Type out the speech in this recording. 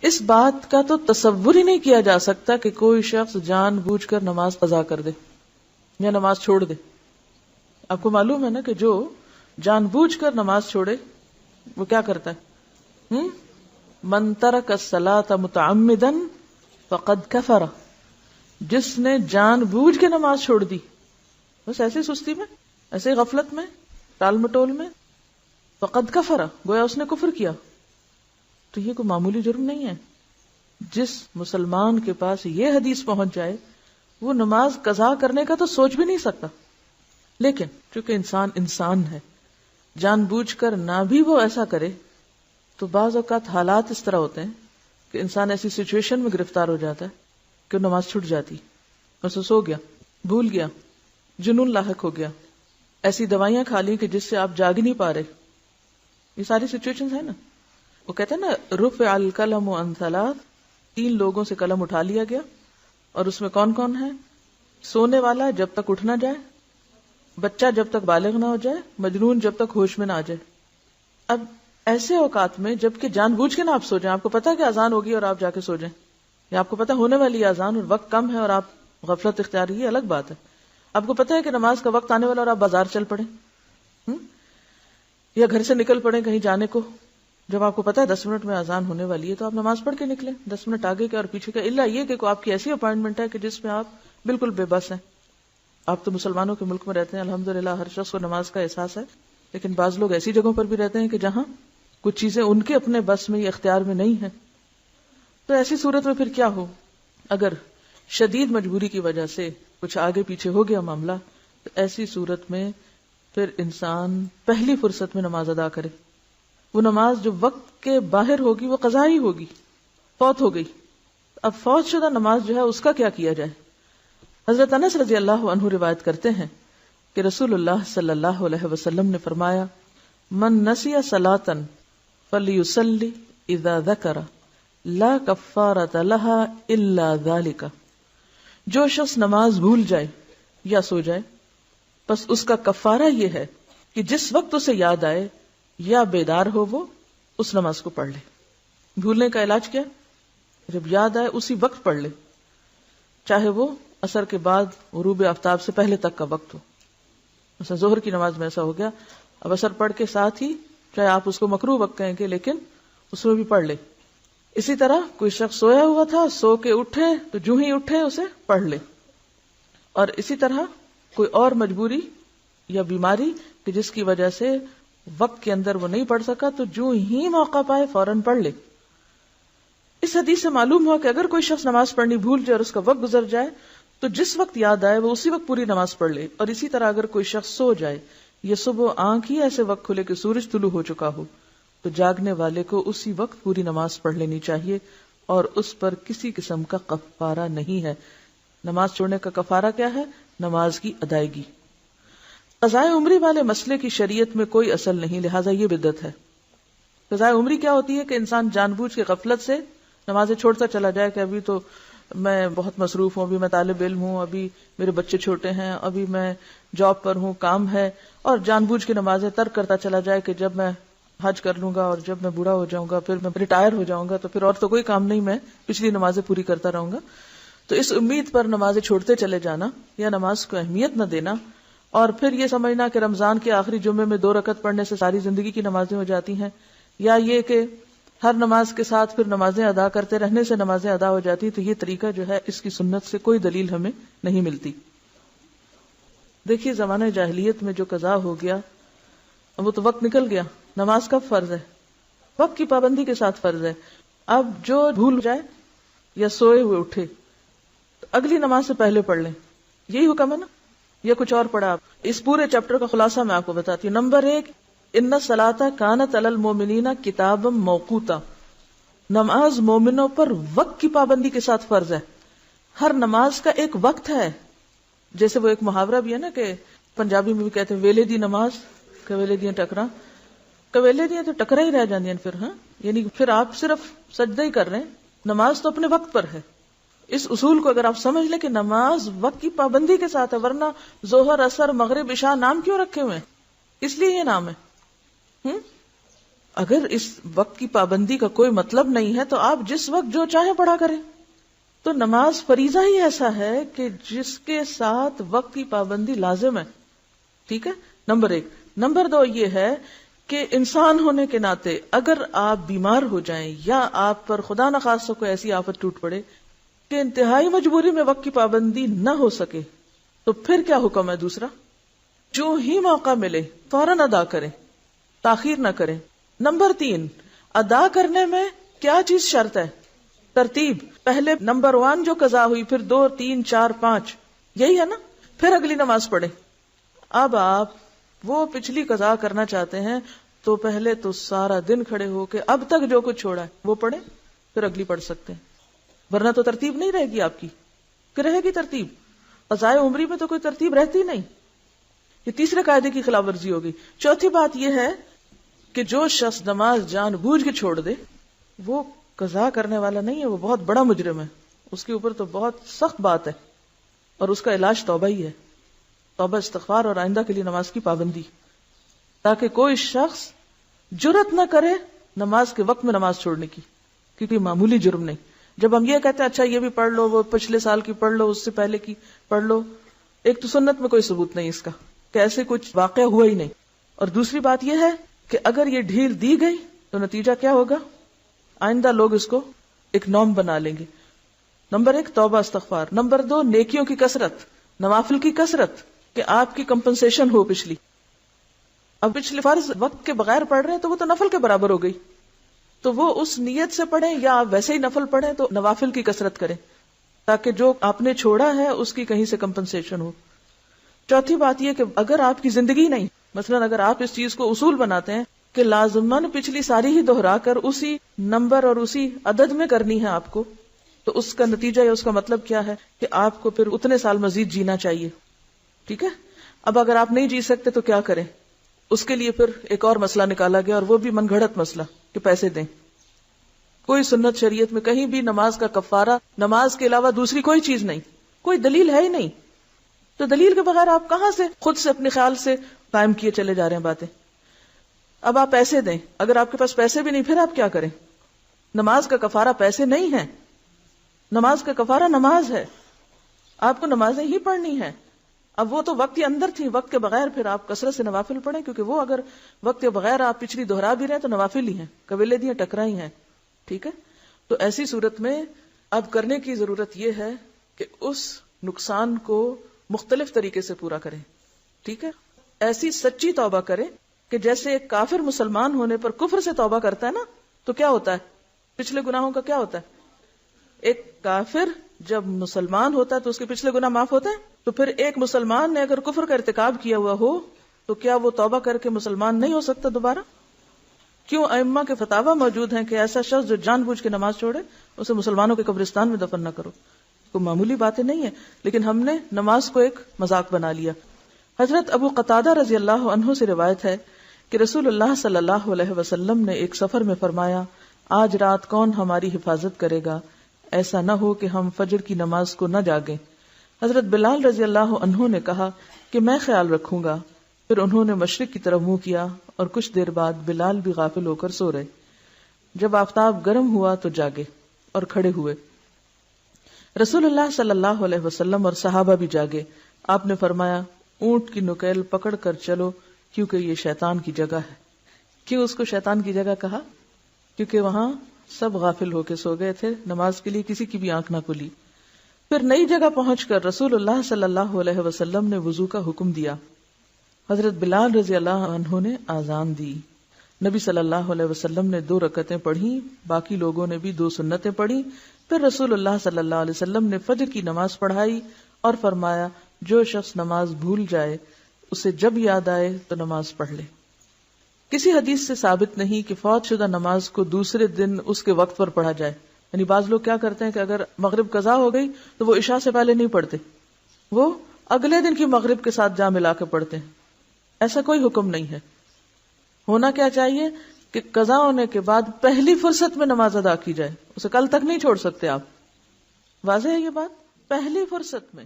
اس بات کا تو تصور ہی نہیں کیا جا سکتا کہ کوئی شخص جان بوجھ کر نماز قضا کر دے یا نماز چھوڑ دے. آپ کو معلوم ہے نا کہ جو جان بوجھ کر نماز چھوڑے وہ کیا کرتا ہے؟ من ترک الصلاۃ متعمدا فقد کفر. جس نے جان بوجھ کے نماز چھوڑ دی، بس ایسے سستی میں، ایسے غفلت میں، ٹال مٹول میں، فقد کفر، گویا اس نے کفر کیا. تو یہ کوئی معمولی جرم نہیں ہے. جس مسلمان کے پاس یہ حدیث پہنچ جائے وہ نماز قضا کرنے کا تو سوچ بھی نہیں سکتا. لیکن چونکہ انسان ہے، جان بوجھ کر نہ بھی وہ ایسا کرے تو بعض اوقات حالات اس طرح ہوتے ہیں کہ انسان ایسی سچویشن میں گرفتار ہو جاتا ہے کہ نماز چھوٹ جاتی، بس سو گیا، بھول گیا، جنون لاحق ہو گیا، ایسی دوائیاں کھا لی کہ جس سے آپ جاگ ہی نہیں پا رہے. یہ ساری سچویشنز ہیں نا. وہ کہتے ہیں نا رفع القلم عن ثلاث، 3 لوگوں سے قلم اٹھا لیا گیا، اور اس میں کون کون ہے؟ سونے والا جب تک اٹھ نہ جائے، بچہ جب تک بالغ نہ ہو جائے، مجنون جب تک ہوش میں نہ آ جائے. اب ایسے اوقات میں جبکہ جان بوجھ کے نہ آپ سو جائیں، آپ کو پتا کہ اذان ہوگی اور آپ جا کے سو جائیں، یا آپ کو پتا ہونے والی اذان اور وقت کم ہے اور آپ غفلت اختیار، یہ الگ بات ہے. آپ کو پتا ہے کہ نماز کا وقت آنے والا اور آپ بازار چل پڑے یا گھر سے نکل پڑے کہیں جانے کو، جب آپ کو پتا ہے 10 منٹ میں اذان ہونے والی ہے تو آپ نماز پڑھ کے نکلیں، 10 منٹ آگے کے اور پیچھے کا، الا یہ کہ کوئی آپ کی ایسی اپائنٹمنٹ ہے کہ جس میں آپ بالکل بے بس ہیں. آپ تو مسلمانوں کے ملک میں رہتے ہیں، الحمدللہ ہر شخص کو نماز کا احساس ہے، لیکن بعض لوگ ایسی جگہوں پر بھی رہتے ہیں کہ جہاں کچھ چیزیں ان کے اپنے بس میں یا اختیار میں نہیں ہیں. تو ایسی صورت میں پھر کیا ہو؟ اگر شدید مجبوری کی وجہ سے کچھ آگے پیچھے ہو گیا معاملہ، تو ایسی صورت میں پھر انسان پہلی فرصت میں نماز ادا کرے. وہ نماز جو وقت کے باہر ہوگی وہ قضا ہی ہوگی، فوت ہو گئی. اب فوت شدہ نماز جو ہے اس کا کیا کیا جائے؟ حضرت انس رضی اللہ عنہ روایت کرتے ہیں کہ رسول اللہ صلی اللہ علیہ وسلم نے فرمایا، من نسی صلاۃ فلیصلی اذا ذکر لا کفارۃ لها الا ذلک. جو شخص نماز بھول جائے یا سو جائے، بس اس کا کفارہ یہ ہے کہ جس وقت اسے یاد آئے یا بیدار ہو وہ اس نماز کو پڑھ لے. بھولنے کا علاج کیا؟ جب یاد آئے اسی وقت پڑھ لے، چاہے وہ عصر کے بعد غروب آفتاب سے پہلے تک کا وقت ہو. مثلا ظہر کی نماز میں ایسا ہو گیا، اب عصر پڑھ کے ساتھ ہی، چاہے آپ اس کو مکروہ وقت کہیں گے لیکن اس میں بھی پڑھ لے. اسی طرح کوئی شخص سویا ہوا تھا، سو کے اٹھے تو جو ہی اٹھے اسے پڑھ لے. اور اسی طرح کوئی اور مجبوری یا بیماری کہ جس کی وجہ سے وقت کے اندر وہ نہیں پڑھ سکا تو جو ہی موقع پائے فوراً پڑھ لے. اس حدیث سے معلوم ہوا کہ اگر کوئی شخص نماز پڑھنی بھول جائے اور اس کا وقت گزر جائے تو جس وقت یاد آئے وہ اسی وقت پوری نماز پڑھ لے. اور اسی طرح اگر کوئی شخص سو جائے، یہ صبح آنکھ ہی ایسے وقت کھلے کہ سورج طلوع ہو چکا ہو، تو جاگنے والے کو اسی وقت پوری نماز پڑھ لینی چاہیے اور اس پر کسی قسم کا کفارہ نہیں ہے. نماز چھوڑنے کا کفارہ کیا ہے؟ نماز کی ادائیگی. قضائے عمری والے مسئلے کی شریعت میں کوئی اصل نہیں، لہٰذا یہ بدعت ہے. قضائے عمری کیا ہوتی ہے؟ کہ انسان جان بوجھ کے غفلت سے نمازیں چھوڑتا چلا جائے کہ ابھی تو میں بہت مصروف ہوں، ابھی میں طالب علم ہوں، ابھی میرے بچے چھوٹے ہیں، ابھی میں جاب پر ہوں، کام ہے، اور جان بوجھ کے نمازیں ترک کرتا چلا جائے کہ جب میں حج کر لوں گا اور جب میں بوڑھا ہو جاؤں گا، پھر میں ریٹائر ہو جاؤں گا تو پھر اور تو کوئی کام نہیں، میں پچھلی نمازیں پوری کرتا رہوں گا. تو اس امید پر نمازیں چھوڑتے چلے جانا یا نماز کو اہمیت نہ دینا اور پھر یہ سمجھنا کہ رمضان کے آخری جمعے میں 2 رکعت پڑھنے سے ساری زندگی کی نمازیں ہو جاتی ہیں، یا یہ کہ ہر نماز کے ساتھ پھر نمازیں ادا کرتے رہنے سے نمازیں ادا ہو جاتی، تو یہ طریقہ جو ہے اس کی سنت سے کوئی دلیل ہمیں نہیں ملتی. دیکھیے زمانہ جاہلیت میں جو قضا ہو گیا وہ تو وقت نکل گیا. نماز کب فرض ہے؟ وقت کی پابندی کے ساتھ فرض ہے. اب جو بھول جائے یا سوئے ہوئے اٹھے تو اگلی نماز سے پہلے پڑھ لیں، یہی حکم ہے نا، یا کچھ اور پڑھا؟ آپ اس پورے چیپٹر کا خلاصہ میں آپ کو بتاتی ہوں. نمبر 1، ان الصلاۃ کانت علی المؤمنین کتابا موقوتا. نماز مومنوں پر وقت کی پابندی کے ساتھ فرض ہے. ہر نماز کا ایک وقت ہے. جیسے وہ ایک محاورہ بھی ہے نا کہ پنجابی میں بھی کہتے ہیں ویلے دی نماز کویلے دیاں ٹکرا، کویلے دیاں تو ٹکرا ہی رہ جاندیاں پھر. ہاں یعنی پھر آپ صرف سجدہ ہی کر رہے ہیں، نماز تو اپنے وقت پر ہے. اس اصول کو اگر آپ سمجھ لیں کہ نماز وقت کی پابندی کے ساتھ ہے، ورنہ ظہر، عصر، مغرب، عشاء نام کیوں رکھے ہوئے ہیں؟ اس لیے یہ نام ہے. اگر اس وقت کی پابندی کا کوئی مطلب نہیں ہے تو آپ جس وقت جو چاہیں پڑھا کریں. تو نماز فریضہ ہی ایسا ہے کہ جس کے ساتھ وقت کی پابندی لازم ہے. ٹھیک ہے، نمبر 1. نمبر 2 یہ ہے کہ انسان ہونے کے ناطے اگر آپ بیمار ہو جائیں یا آپ پر خدا نخواستہ کوئی ایسی آفت ٹوٹ پڑے کہ انتہائی مجبوری میں وقت کی پابندی نہ ہو سکے تو پھر کیا حکم ہے؟ دوسرا، جو ہی موقع ملے فوراً ادا کریں، تاخیر نہ کریں. نمبر 3، ادا کرنے میں کیا چیز شرط ہے؟ ترتیب. پہلے نمبر 1 جو قضا ہوئی، پھر 2 3 4 5، یہی ہے نا، پھر اگلی نماز پڑھیں. اب آپ وہ پچھلی قضا کرنا چاہتے ہیں تو پہلے تو سارا دن کھڑے ہو کے اب تک جو کچھ چھوڑا ہے وہ پڑھیں، پھر اگلی پڑھ سکتے ہیں. ورنہ تو ترتیب نہیں رہے گی آپ کی. کہ رہے گی ترتیب؟ قضائے عمری میں تو کوئی ترتیب رہتی نہیں. یہ تیسرے قاعدے کی خلاف ورزی ہوگی. چوتھی بات یہ ہے کہ جو شخص نماز جان بوجھ کے چھوڑ دے وہ قضا کرنے والا نہیں ہے، وہ بہت بڑا مجرم ہے. اس کے اوپر تو بہت سخت بات ہے، اور اس کا علاج توبہ ہی ہے. توبہ، استغفار اور آئندہ کے لیے نماز کی پابندی، تاکہ کوئی شخص جرأت نہ کرے نماز کے وقت میں نماز چھوڑنے کی، کیونکہ معمولی جرم نہیں. جب ہم یہ کہتے ہیں اچھا یہ بھی پڑھ لو، وہ پچھلے سال کی پڑھ لو، اس سے پہلے کی پڑھ لو، ایک تو سنت میں کوئی ثبوت نہیں اس کا کہ ایسے کچھ واقعہ ہوا ہی نہیں. اور دوسری بات یہ ہے کہ اگر یہ ڈھیل دی گئی تو نتیجہ کیا ہوگا؟ آئندہ لوگ اس کو ایک نارم بنا لیں گے. نمبر 1 توبہ استغفار. نمبر 2 نیکیوں کی کثرت، نوافل کی کثرت، کہ آپ کی کمپنسیشن ہو پچھلی. اب پچھلے فرض وقت کے بغیر پڑھ رہے ہیں تو وہ تو نفل کے برابر ہو گئی، تو وہ اس نیت سے پڑھیں یا آپ ویسے ہی نفل پڑھیں تو نوافل کی کثرت کریں تاکہ جو آپ نے چھوڑا ہے اس کی کہیں سے کمپنسیشن ہو. چوتھی بات یہ کہ اگر آپ کی زندگی نہیں، مثلا اگر آپ اس چیز کو اصول بناتے ہیں کہ لازماً پچھلی ساری ہی دہرا کر اسی نمبر اور اسی عدد میں کرنی ہے آپ کو، تو اس کا نتیجہ یا اس کا مطلب کیا ہے کہ آپ کو پھر اتنے سال مزید جینا چاہیے. ٹھیک ہے. اب اگر آپ نہیں جی سکتے تو کیا کریں؟ اس کے لیے پھر ایک اور مسئلہ نکالا گیا، اور وہ بھی من گھڑت مسئلہ کہ پیسے دیں. کوئی سنت شریعت میں کہیں بھی نماز کا کفارہ نماز کے علاوہ دوسری کوئی چیز نہیں، کوئی دلیل ہے ہی نہیں. تو دلیل کے بغیر آپ کہاں سے خود سے اپنے خیال سے قائم کیے چلے جا رہے ہیں باتیں. اب آپ پیسے دیں، اگر آپ کے پاس پیسے بھی نہیں پھر آپ کیا کریں؟ نماز کا کفارہ پیسے نہیں ہے، نماز کا کفارہ نماز ہے. آپ کو نمازیں ہی پڑھنی ہے. اب وہ تو وقت کے اندر تھی، وقت کے بغیر پھر آپ کثرت سے نوافل پڑھیں، کیونکہ وہ اگر وقت کے بغیر آپ پچھلی دہرا بھی رہے تو نوافل ہی ہیں، قبیلے دی ٹکرائی ہیں. ٹھیک ہے. تو ایسی صورت میں اب کرنے کی ضرورت یہ ہے کہ اس نقصان کو مختلف طریقے سے پورا کریں. ٹھیک ہے. ایسی سچی توبہ کریں کہ جیسے ایک کافر مسلمان ہونے پر کفر سے توبہ کرتا ہے نا، تو کیا ہوتا ہے؟ پچھلے گناہوں کا کیا ہوتا ہے؟ ایک کافر جب مسلمان ہوتا ہے تو اس کے پچھلے گناہ معاف ہوتے ہیں. تو پھر ایک مسلمان نے اگر کفر کا ارتکاب کیا ہوا ہو تو کیا وہ توبہ کر کے مسلمان نہیں ہو سکتا دوبارہ؟ کیوں ائمہ کے فتاوی موجود ہیں کہ ایسا شخص جو جان بوجھ کے نماز چھوڑے اسے مسلمانوں کے قبرستان میں دفن نہ کرو. کوئی معمولی باتیں نہیں ہیں، لیکن ہم نے نماز کو ایک مذاق بنا لیا. حضرت ابو قتادہ رضی اللہ عنہ سے روایت ہے کہ رسول اللہ صلی اللہ علیہ وسلم نے ایک سفر میں فرمایا، آج رات کون ہماری حفاظت کرے گا؟ ایسا نہ ہو کہ ہم فجر کی نماز کو نہ جاگیں. حضرت بلال رضی اللہ عنہ نے کہا کہ میں خیال رکھوں گا. پھر انہوں نے مشرق کی طرف منہ کیا اور کچھ دیر بعد بلال بھی غافل ہو کر سو رہے. جب آفتاب گرم ہوا تو جاگے اور کھڑے ہوئے. رسول اللہ صلی اللہ علیہ وسلم اور صحابہ بھی جاگے. آپ نے فرمایا، اونٹ کی نکیل پکڑ کر چلو کیونکہ یہ شیطان کی جگہ ہے. کیوں اس کو شیطان کی جگہ کہا؟ کیونکہ وہاں سب غافل ہو کے سو گئے تھے، نماز کے لیے کسی کی بھی آنکھ نہ کھلی. پھر نئی جگہ پہنچ کر رسول اللہ صلی اللہ علیہ وسلم نے وضو کا حکم دیا. حضرت بلال رضی اللہ عنہ نے آذان دی. نبی صلی اللہ علیہ وسلم نے 2 رکعتیں پڑھی، باقی لوگوں نے بھی 2 سنتیں پڑھی. پھر رسول اللہ صلی اللہ علیہ وسلم نے فجر کی نماز پڑھائی اور فرمایا، جو شخص نماز بھول جائے اسے جب یاد آئے تو نماز پڑھ لے. کسی حدیث سے ثابت نہیں کہ فوت شدہ نماز کو دوسرے دن اس کے وقت پر پڑھا جائے. یعنی بعض لوگ کیا کرتے ہیں کہ اگر مغرب قضا ہو گئی تو وہ عشاء سے پہلے نہیں پڑھتے، وہ اگلے دن کی مغرب کے ساتھ جا ملا کے پڑھتے ہیں. ایسا کوئی حکم نہیں ہے. ہونا کیا چاہیے کہ قضا ہونے کے بعد پہلی فرصت میں نماز ادا کی جائے، اسے کل تک نہیں چھوڑ سکتے آپ. واضح ہے یہ بات؟ پہلی فرصت میں.